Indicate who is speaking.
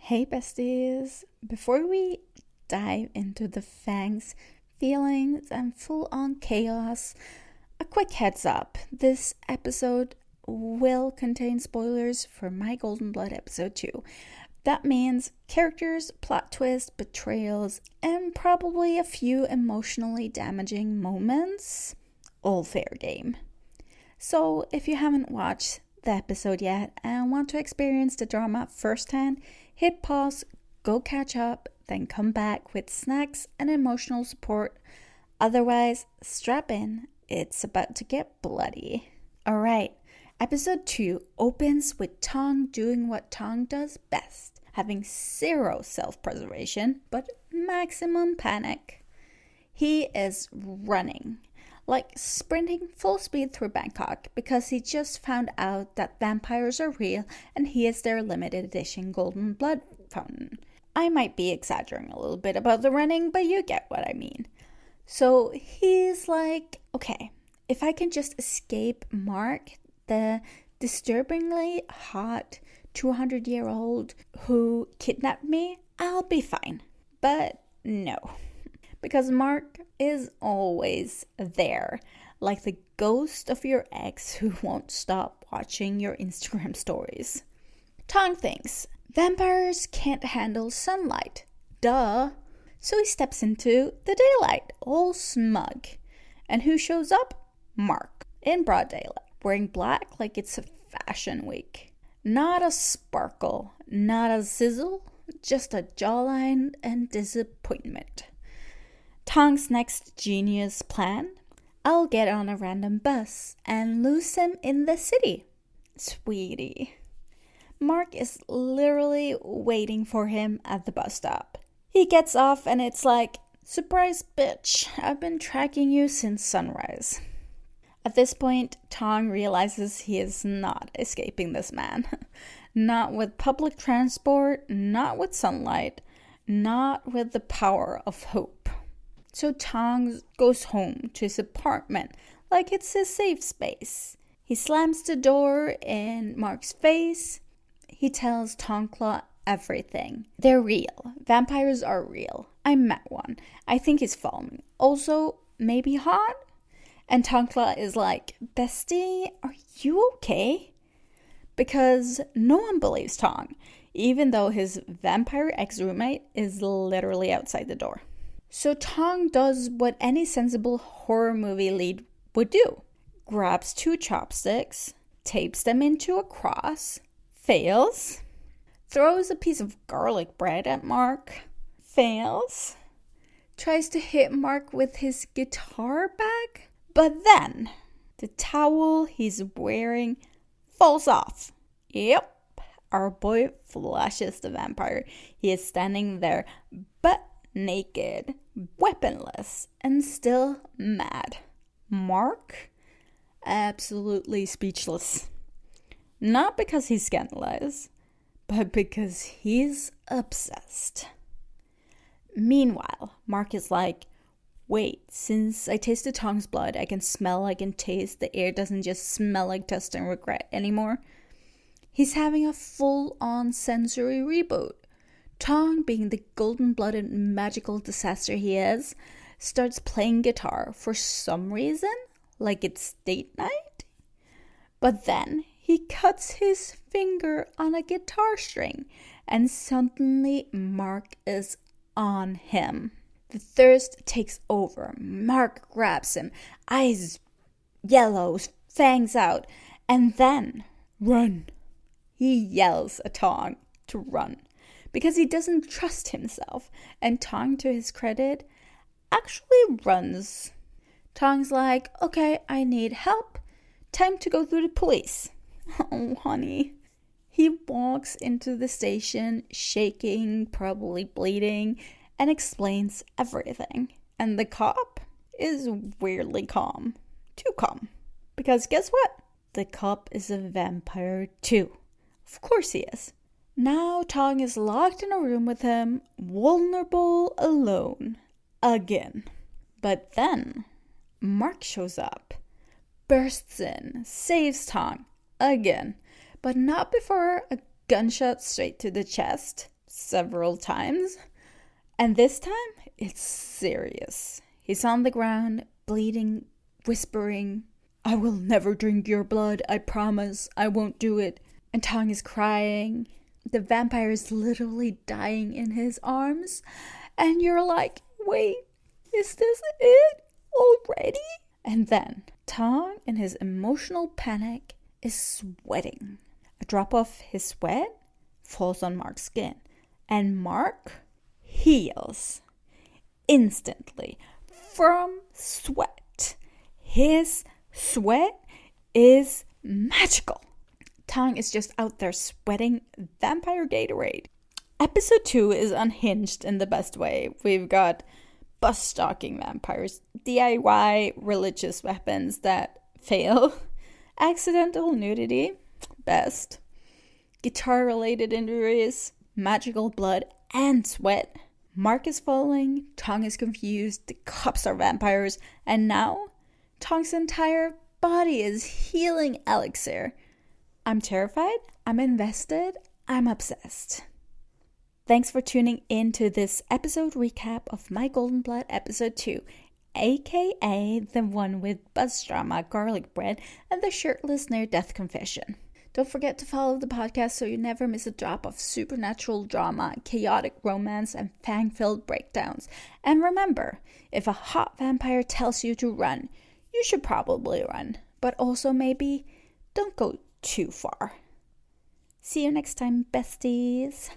Speaker 1: Hey besties! Before we dive into the fangs, feelings, and full on chaos, a quick heads up. This episode will contain spoilers for My Golden Blood episode 2. That means characters, plot twists, betrayals, and probably a few emotionally damaging moments. All fair game. So if you haven't watched the episode yet and want to experience the drama firsthand, hit pause, go catch up, then come back with snacks and emotional support. Otherwise, strap in. It's about to get bloody. Alright, episode 2 opens with Tong doing what Tong does best, having zero self-preservation, but maximum panic. He is running, like sprinting full speed through Bangkok, because he just found out that vampires are real and he is their limited edition golden blood fountain. I might be exaggerating a little bit about the running, but you get what I mean. So he's like, okay, if I can just escape Mark, the disturbingly hot 200-year-old who kidnapped me, I'll be fine. But no, because Mark is always there, like the ghost of your ex who won't stop watching your Instagram stories. Tong thinks vampires can't handle sunlight. Duh. So he steps into the daylight, all smug. And who shows up? Mark, in broad daylight, wearing black like it's a fashion week. Not a sparkle, not a sizzle, just a jawline and disappointment. Tong's next genius plan? I'll get on a random bus and lose him in the city. Sweetie. Mark is literally waiting for him at the bus stop. He gets off and it's like, surprise bitch, I've been tracking you since sunrise. At this point, Tong realizes he is not escaping this man. Not with public transport, not with sunlight, not with the power of hope. So Tong goes home to his apartment like it's his safe space. He slams the door in Mark's face. He tells Tongclaw everything. They're real. Vampires are real. I met one. I think he's following. Also, maybe hot? And Tongclaw is like, bestie, are you okay? Because no one believes Tong, even though his vampire ex-roommate is literally outside the door. So Tong does what any sensible horror movie lead would do. Grabs 2 chopsticks, tapes them into a cross, fails, throws a piece of garlic bread at Mark, fails, tries to hit Mark with his guitar bag, but then the towel he's wearing falls off. Yep, our boy flashes the vampire. He is standing there, but naked, weaponless, and still mad. Mark? Absolutely speechless. Not because he's scandalized, but because he's obsessed. Meanwhile, Mark is like, wait, since I tasted Tong's blood, I can smell, I can taste, the air doesn't just smell like dust and regret anymore. He's having a full-on sensory reboot. Tong, being the golden-blooded magical disaster he is, starts playing guitar for some reason, like it's date night. But then he cuts his finger on a guitar string, and suddenly Mark is on him. The thirst takes over. Mark grabs him, eyes yellow, fangs out, and then run. He yells at Tong to run, because he doesn't trust himself, and Tong, to his credit, actually runs. Tong's like, okay, I need help. Time to go to the police. Oh, honey. He walks into the station, shaking, probably bleeding, and explains everything. And the cop is weirdly calm. Too calm. Because guess what? The cop is a vampire too. Of course he is. Now Tong is locked in a room with him, vulnerable, alone. Again. But then Mark shows up, bursts in, saves Tong. Again. But not before a gunshot straight to the chest. several times. And this time, it's serious. He's on the ground, bleeding, whispering, "I will never drink your blood, I promise, I won't do it." And Tong is crying. The vampire is literally dying in his arms. And you're like, wait, is this it already? And then Tong, in his emotional panic, is sweating. A drop of his sweat falls on Mark's skin. And Mark heals instantly from sweat. His sweat is magical. Tong is just out there sweating vampire Gatorade. Episode 2 is unhinged in the best way. We've got bus stalking vampires, DIY religious weapons that fail, accidental nudity, best, guitar-related injuries, magical blood, and sweat. Mark is falling, Tong is confused, the cops are vampires, and now Tong's entire body is healing elixir. I'm terrified, I'm invested, I'm obsessed. Thanks for tuning in to this episode recap of My Golden Blood episode 2, aka the one with buzz drama, garlic bread, and the shirtless near-death confession. Don't forget to follow the podcast so you never miss a drop of supernatural drama, chaotic romance, and fang-filled breakdowns. And remember, if a hot vampire tells you to run, you should probably run. But also maybe don't go too far. See you next time, besties.